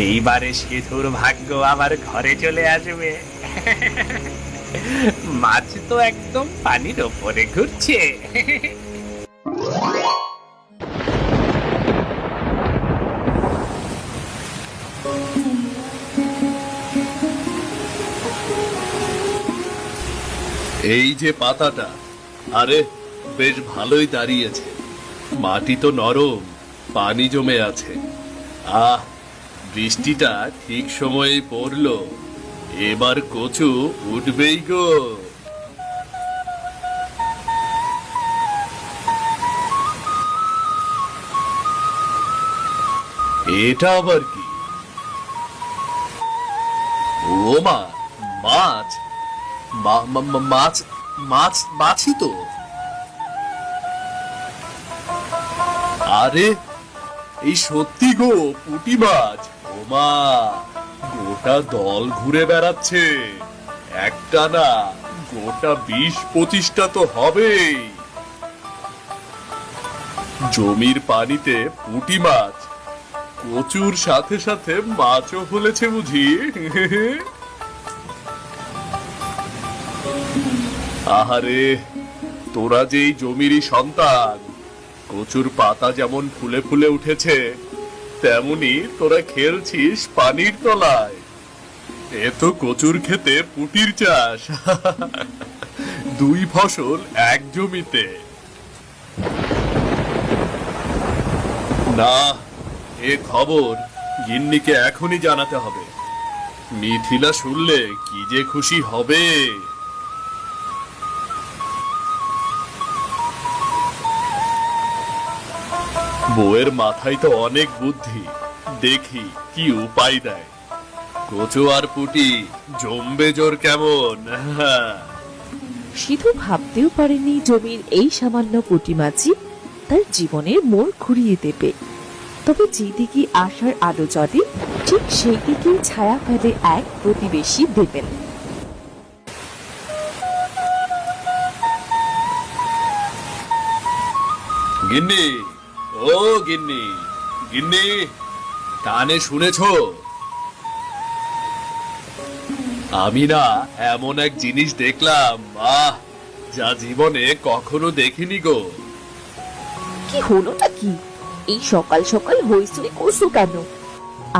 এইবারে সিধুর ভাগ্য আমার ঘরে চলে আসবে। মাছ তো একদম পানির ওপরে ঘুরছে। এই যে পাতাটা, আরে বেশ ভালোই দাঁড়িয়েছে। মাটি তো নরম, পানি জমে আছে। আহ, বৃষ্টিটা ঠিক সময়েই পড়লো। এবার কচু উঠবেই গো। এটা আবার কি? ও মা, মাছ! মাছ, মাছ, মাছই তো। আরে, এই সত্যি গো, পুঁটি মাছ। ও মা, গোটা দল ঘুরে বেড়াচ্ছে। একটা না, গোটা 20-25টা তো হবেই। জমির পানিতে পুঁটি মাছ, কচুর সাথে সাথে মাছও ফলেছে বুঝি। আহারে, তোরা যে এই জমিরই সন্তান। কচুর পাতা যেমন ফুলে ফুলে উঠেছে, তেমনি তোরা খেলছিস পানির তলায়। এ তো কচুর খেতে পুঁটির চাষ। 2 ফসল এক জমিতে। না, এ খবর গিন্নিকে এখনই জানাতে হবে। মিথিলা শুনলে কি যে খুশি হবে। বউয়ের মাথায় তো অনেক বুদ্ধি, দেখি কি উপায় দেয়। কচু আর পুটি জমবে জোর কেমন। সিধু ভাবতেও পারেনি জমির এই সামান্য পুঁটি মাছই তার জীবনের মোড় ঘুরিয়ে দেবে। তবে যেদিকে আশার আলো জ্বলে, ঠিক সেই দিকেই ছায়া ফেলে এক প্রতিবেশী দেবেন। গিন্নি, ও গিন্নি, গিন্নি, কানে শুনেছ? আমি না এমন এক জিনিস দেখলাম, আহ, যা জীবনে কখনো দেখিনি গো। কি হলোটা কি? এই সকাল সকাল হইচই করছো কেন?